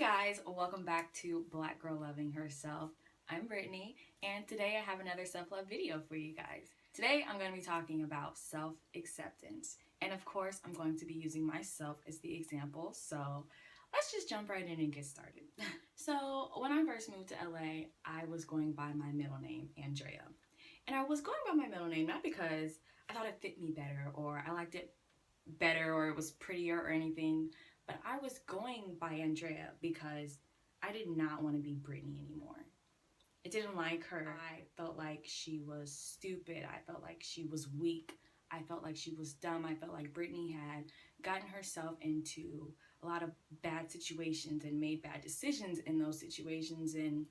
Guys, welcome back to Black Girl Loving Herself. I'm Brittany, and today I have another self-love video for you guys. Today I'm going to be talking about self-acceptance, and of course I'm going to be using myself as the example, so let's just jump right in and get started. So when I first moved to LA, I was going by my middle name, Andrea. And I was going by my middle name not because I thought it fit me better or I liked it better or it was prettier or anything, but I was going by Andrea because I did not want to be Brittany anymore. I didn't like her. I felt like she was stupid. I felt like she was weak. I felt like she was dumb. I felt like Brittany had gotten herself into a lot of bad situations and made bad decisions in those situations and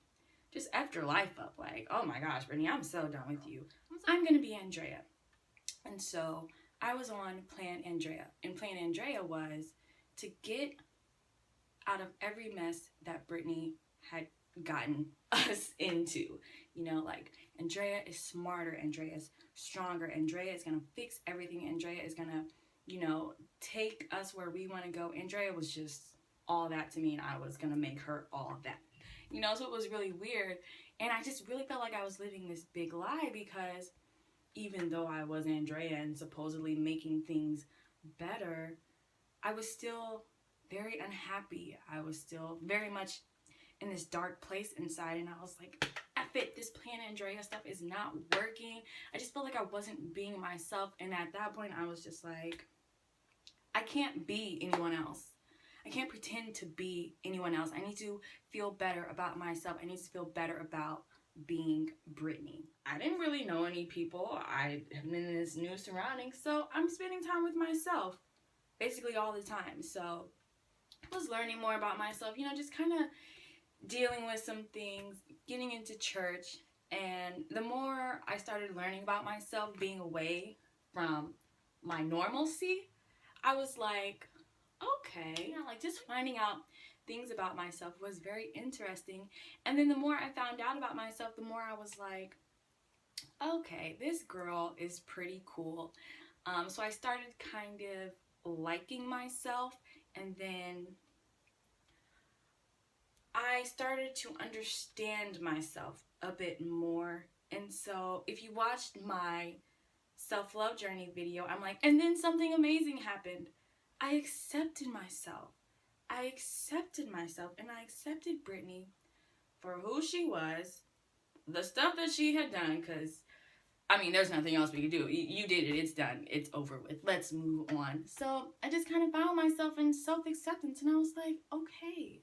just effed her life up. Like, oh my gosh, Brittany, I'm so done with you. I'm going to be Andrea. And so I was on Plan Andrea. And Plan Andrea was to get out of every mess that Brittany had gotten us into. You know, like, Andrea is smarter, Andrea is stronger, Andrea is gonna fix everything, Andrea is gonna, take us where we want to go. Andrea was just all that to me, and I was gonna make her all that. So it was really weird, and I just really felt like I was living this big lie because even though I was Andrea and supposedly making things better, I was still very unhappy. I was still very much in this dark place inside, and I was like, F it, this Plan Andrea stuff is not working. I just felt like I wasn't being myself, and at that point I was just like, I can't be anyone else. I can't pretend to be anyone else. I need to feel better about myself. I need to feel better about being Brittany. I didn't really know any people. I am in this new surrounding, so I'm spending time with myself basically all the time. So I was learning more about myself, just kind of dealing with some things, getting into church, and the more I started learning about myself, being away from my normalcy, I was like, okay, like just finding out things about myself was very interesting. And then the more I found out about myself, the more I was like, okay, this girl is pretty cool. So I started kind of liking myself, and then I started to understand myself a bit more. And so if you watched my self-love journey video, I'm like, and then something amazing happened. I accepted myself. I accepted myself, and I accepted Brittany for who she was, the stuff that she had done, because there's nothing else we could do. You did it. It's done. It's over with. Let's move on. So I just kind of found myself in self-acceptance, and I was like, okay,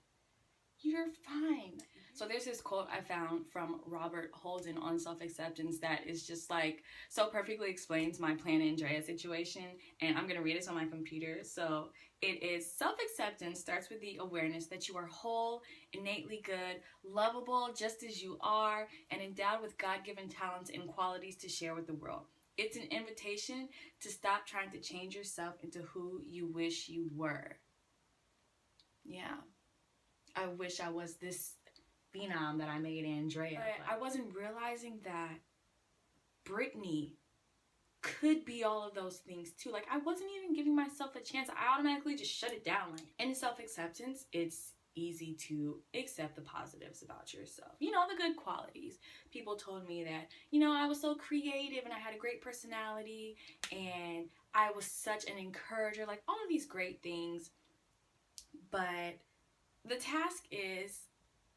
you're fine. So there's this quote I found from Robert Holden on self-acceptance that is just like so perfectly explains my Plan Andrea situation, and I'm going to read it on my computer. So it is, self-acceptance starts with the awareness that you are whole, innately good, lovable just as you are, and endowed with God-given talents and qualities to share with the world. It's an invitation to stop trying to change yourself into who you wish you were. Yeah. I wish I was this phenom that I made Andrea. But I wasn't realizing that Brittany could be all of those things too. Like, I wasn't even giving myself a chance. I automatically just shut it down. Like, in self-acceptance, it's easy to accept the positives about yourself. The good qualities. People told me that, I was so creative and I had a great personality and I was such an encourager. Like, all of these great things. But the task is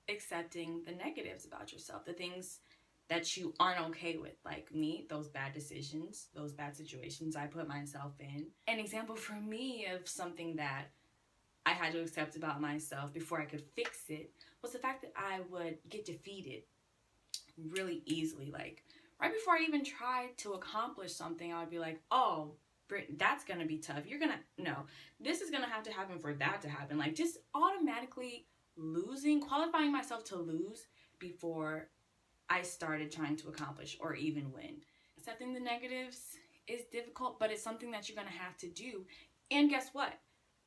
accepting the negatives about yourself, the things that you aren't okay with, like me, those bad decisions, those bad situations I put myself in. An example for me of something that I had to accept about myself before I could fix it was the fact that I would get defeated really easily. Like, right before I even tried to accomplish something, I would be like, oh, Britt, that's gonna be tough. This is gonna have to happen for that to happen. Like, just automatically qualifying myself to lose before I started trying to accomplish or even win. Accepting the negatives is difficult, but it's something that you're gonna have to do. And guess what?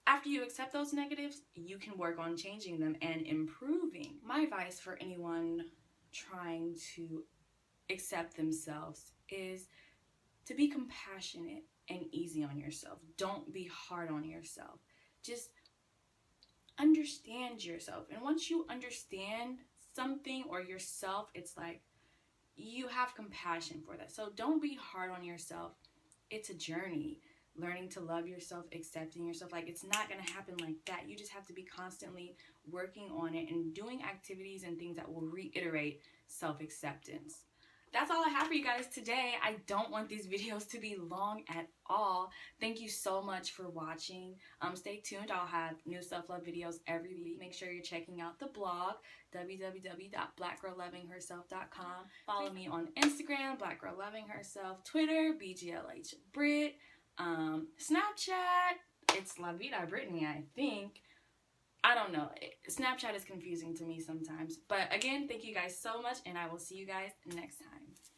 After you accept those negatives, you can work on changing them and improving. My advice for anyone trying to accept themselves is to be compassionate and easy on yourself. Don't be hard on yourself. Just understand yourself. And once you understand something or yourself, it's like you have compassion for that. So don't be hard on yourself. It's a journey. Learning to love yourself, accepting yourself. Like, it's not going to happen like that. You just have to be constantly working on it and doing activities and things that will reiterate self-acceptance. That's all I have for you guys today. I don't want these videos to be long at all. Thank you so much for watching. Stay tuned. I'll have new self-love videos every week. Make sure you're checking out the blog, www.blackgirllovingherself.com. Follow me on Instagram, blackgirllovingherself, Twitter, BGLHBrit, Snapchat, it's La Vida Brittany, I think. I don't know. Snapchat is confusing to me sometimes. But again, thank you guys so much, and I will see you guys next time.